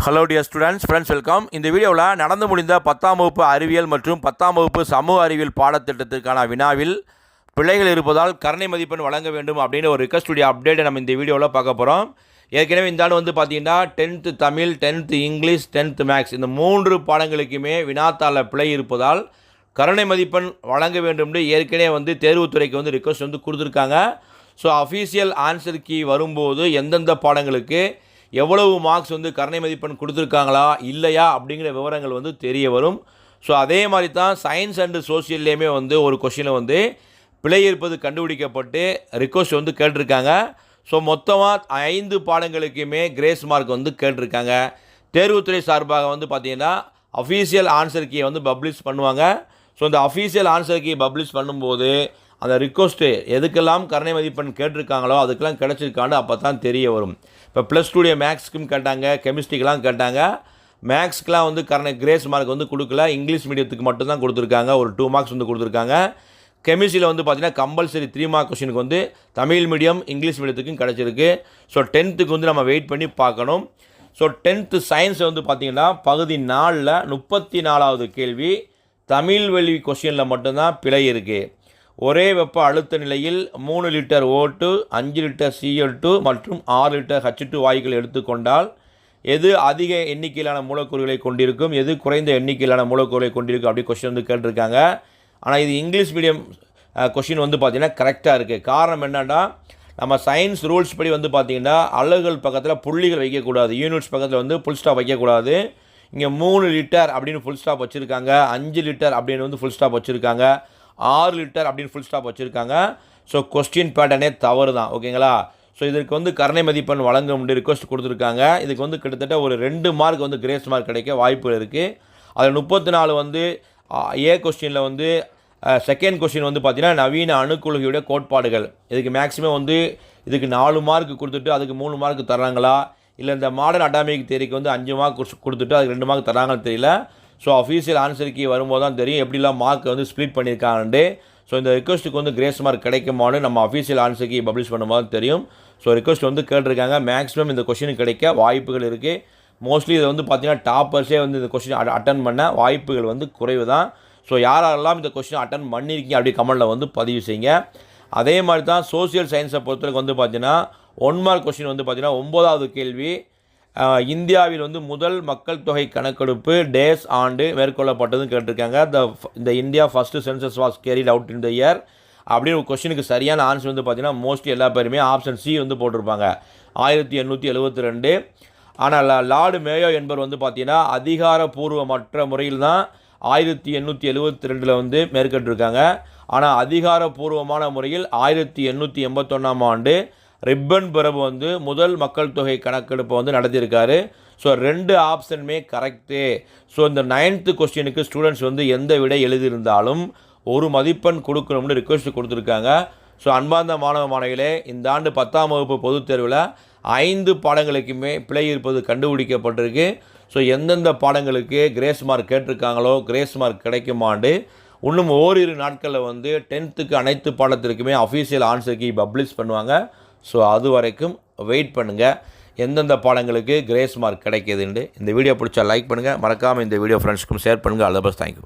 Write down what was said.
Hello dear friends welcome. இந்த வீடியோவில் நடந்து முடிந்த 10ஆம் வகுப்பு அறிவியல் மற்றும் 10ஆம் வகுப்பு சமூக அறிவியல் பாடத்திட்டத்திற்கான வினாவில் பிழைகள் இருப்பதால் கருணை மதிப்பெண் வழங்க வேண்டும் அப்படின்னு ஒரு ரிக்வெஸ்டுடைய அப்டேட்டை நம்ம இந்த வீடியோவில் பார்க்க போகிறோம். ஏற்கனவே இந்த ஆண்டு வந்து பார்த்தீங்கன்னா 10th Tamil, 10th English, 10th maths இந்த 3 பாடங்களுக்குமே வினாத்தாள பிழை இருப்பதால் கருணை மதிப்பெண் வழங்க வேண்டும்னு ஏற்கனவே வந்து தேர்வுத்துறைக்கு வந்து ரிக்வெஸ்ட் வந்து கொடுத்துருக்காங்க. ஸோ அஃபீஷியல் ஆன்சர் கீ வரும்போது எந்தெந்த பாடங்களுக்கு எவ்வளவு மார்க்ஸ் வந்து கருணை மதிப்பெண் கொடுத்துருக்காங்களா இல்லையா அப்படிங்கிற விவரங்கள் வந்து தெரிய வரும். ஸோ அதே மாதிரி தான் சயின்ஸ் அண்டு சோசியல்லையுமே வந்து ஒரு கொஷினை வந்து பிழை இருப்பது கண்டுபிடிக்கப்பட்டு ரிக்வெஸ்ட் வந்து கேட்டிருக்காங்க. ஸோ மொத்தமாக 5 பாடங்களுக்குமே கிரேஸ் மார்க் வந்து கேட்டிருக்காங்க. தேர்வுத்துறை சார்பாக வந்து பார்த்திங்கன்னா அஃபீஷியல் ஆன்சர் கீயை வந்து பப்ளிஷ் பண்ணுவாங்க. ஸோ இந்த அஃபீஷியல் ஆன்சர் கீ பப்ளிஷ் பண்ணும்போது அந்த ரிக்வெஸ்ட்டு எதுக்கெல்லாம் கருணை மதிப்பெண் கேட்டிருக்காங்களோ அதுக்கெல்லாம் கிடச்சிருக்காண்டு அப்போ தான் தெரிய வரும். இப்போ +2 மேக்ஸுக்கும் கேட்டாங்க, கெமிஸ்ட்ரிக்கெலாம் கேட்டாங்க. மேக்ஸ்க்கெலாம் வந்து கிரேஸ் மார்க் வந்து கொடுக்கல, இங்கிலீஷ் மீடியத்துக்கு மட்டும்தான் கொடுத்துருக்காங்க. ஒரு 2 மார்க்ஸ் வந்து கொடுத்துருக்காங்க. கெமிஸ்ட்ரியில் வந்து பார்த்திங்கன்னா கம்பல்சரி 3 மார்க் கொஷினுக்கு வந்து தமிழ் மீடியம், இங்கிலீஷ் மீடியத்துக்கும் கிடச்சிருக்கு. ஸோ 10th வந்து நம்ம வெயிட் பண்ணி பார்க்கணும். ஸோ 10th சயின்ஸ் வந்து பார்த்திங்கன்னா பகுதி 4ல் 34வது கேள்வி தமிழ் வழி கொஷினில் மட்டும்தான் பிழை இருக்குது. ஒரே வெப்ப அழுத்த நிலையில் 3 லிட்டர் O2, 5 லிட்டர் Cl2 மற்றும் 6 லிட்டர் H2 வாயுக்கள் எடுத்துக்கொண்டால் எது அதிக எண்ணிக்கையிலான மூலக்கூறுகளை கொண்டிருக்கும், எது குறைந்த எண்ணிக்கையிலான மூலக்கூறுகளை கொண்டிருக்கும் அப்படி கொஸ்டின் வந்து கேட்டிருக்காங்க. ஆனால் இது இங்கிலீஷ் மீடியம் கொஸ்டின் வந்து பார்த்திங்கன்னா கரெக்டாக இருக்குது. காரணம் என்னென்னா நம்ம சயின்ஸ் ரூல்ஸ் படி வந்து பார்த்திங்கன்னா அலகுகள் பக்கத்தில் புள்ளிகள் வைக்கக்கூடாது, யூனிட்ஸ் பக்கத்தில் வந்து ஃபுல் ஸ்டாப் வைக்கக்கூடாது. இங்கே 3 லிட்டர் அப்படின்னு ஃபுல் ஸ்டாப் வச்சுருக்காங்க, 5 லிட்டர் அப்படின்னு வந்து ஃபுல் ஸ்டாப் வச்சுருக்காங்க, 6 லிட்டர் அப்படின்னு ஃபுல் ஸ்டாப் வச்சுருக்காங்க. ஸோ கொஸ்டின் பேட்டர்னே தவறு தான், ஓகேங்களா. ஸோ இதற்கு வந்து கருணை மதிப்பெண் வழங்க முடிய ரிக்வெஸ்ட் கொடுத்துருக்காங்க. இதுக்கு வந்து கிட்டத்தட்ட ஒரு 2 மார்க் வந்து கிரேஸ் மார்க் கிடைக்க வாய்ப்பு இருக்குது. அதில் 34 வந்து ஏ கொஸ்டினில் வந்து செகண்ட் கொஸ்டின் வந்து பார்த்திங்கன்னா நவீன அணுக்குழுகையுடைய கோட்பாடுகள். இதுக்கு மேக்ஸிமம் வந்து இதுக்கு 4 மார்க் கொடுத்துட்டு அதுக்கு 3 மார்க் தர்றாங்களா, இல்லை இந்த மாடர்ன் அட்டாமிக் தியரிக்கு வந்து 5 மார்க் கொடுத்துட்டு அதுக்கு 2 மார்க் தராங்கன்னு தெரியல. ஸோ அஃபீஷியல் ஆன்சர் கீ வரும்போது தான் தெரியும் எப்படிலாம் மார்க் வந்து ஸ்ப்ளிட் பண்ணியிருக்காங்கன்ட்டு. ஸோ இந்த ரிக்வெஸ்ட்டுக்கு வந்து கிரேஸ் மார்க் கிடைக்குமான்னு நம்ம அஃபீஷியல் ஆன்சர் கீ பப்ளிஷ் பண்ணும்போது தெரியும். ஸோ ரிக்வெஸ்ட் வந்து கேட்டிருக்காங்க. மேக்ஸிமம் இந்த கொஸ்டினுக்கு கிடைக்க வாய்ப்புகள் இருக்குது. மோஸ்ட்லி இதை வந்து பார்த்திங்கன்னா டாப்பர்ஸே வந்து இந்த கொஸ்டின் அட்டன் பண்ண வாய்ப்புகள் வந்து குறைவு தான். ஸோ யாரெல்லாம் இந்த கொஸ்டின் அட்டன் பண்ணியிருக்கீங்க அப்படி கமெண்டில் வந்து பதிவு செய்யுங்க. அதே மாதிரி தான் சோசியல் சயின்ஸை பொறுத்தவரைக்கும் வந்து பார்த்திங்கன்னா 1 மார்க் கொஸ்டின் வந்து பார்த்திங்கன்னா 9வது கேள்வி இந்தியாவில் வந்து முதல் மக்கள் தொகை கணக்கெடுப்பு டேஸ் ஆண்டு மேற்கொள்ளப்பட்டதுன்னு கேட்டிருக்காங்க. இந்த India first census was carried out in the year அப்படின்னு ஒரு கொஸ்டினுக்கு சரியான ஆன்சர் வந்து பார்த்திங்கன்னா மோஸ்ட்லி எல்லா பேருமே ஆப்ஷன் சி வந்து போட்டிருப்பாங்க, 1872. ஆனால் லார்டு மேயோ என்பவர் வந்து பார்த்திங்கன்னா அதிகாரப்பூர்வமற்ற முறையில் தான் 1872 வந்து மேற்கொண்டிருக்காங்க. ஆனால் அதிகாரப்பூர்வமான முறையில் 1881ஆம் ஆண்டு ரிப்பன் பிரபு வந்து முதல் மக்கள் தொகை கணக்கெடுப்பை வந்து நடத்தியிருக்காரு. ஸோ 2 ஆப்ஷனுமே கரெக்டு. ஸோ இந்த 9th கொஸ்டினுக்கு ஸ்டூடெண்ட்ஸ் வந்து எந்த விடை எழுதியிருந்தாலும் 1 மதிப்பெண் கொடுக்கணும்னு ரிக்வெஸ்ட் கொடுத்துருக்காங்க. ஸோ அன்பார்ந்த மாணவ மாணவிகளே, இந்த ஆண்டு 10ஆம் வகுப்பு பொதுத் தேர்வில் 5 பாடங்களுக்குமே பிழை இருப்பது கண்டுபிடிக்கப்பட்டிருக்கு. ஸோ எந்தெந்த பாடங்களுக்கு கிரேஸ் மார்க் கேட்டிருக்காங்களோ கிரேஸ் மார்க் கிடைக்குமாண்டு இன்னும் ஓரிரு நாட்களில் வந்து 10th அனைத்து பாடத்திற்குமே அஃபீஷியல் ஆன்சர் கீ பப்ளிஷ் பண்ணுவாங்க. ஸோ அது வரைக்கும் வெயிட் பண்ணுங்கள் எந்தெந்த பாடங்களுக்கு கிரேஸ் மார்க் கிடைக்கிதுன்னு. இந்த வீடியோ பிடிச்சா லைக் பண்ணுங்கள், மறக்காமல் இந்த வீடியோ ஃப்ரெண்ட்ஸ்க்கும் ஷேர் பண்ணுங்கள். All the best, thank you.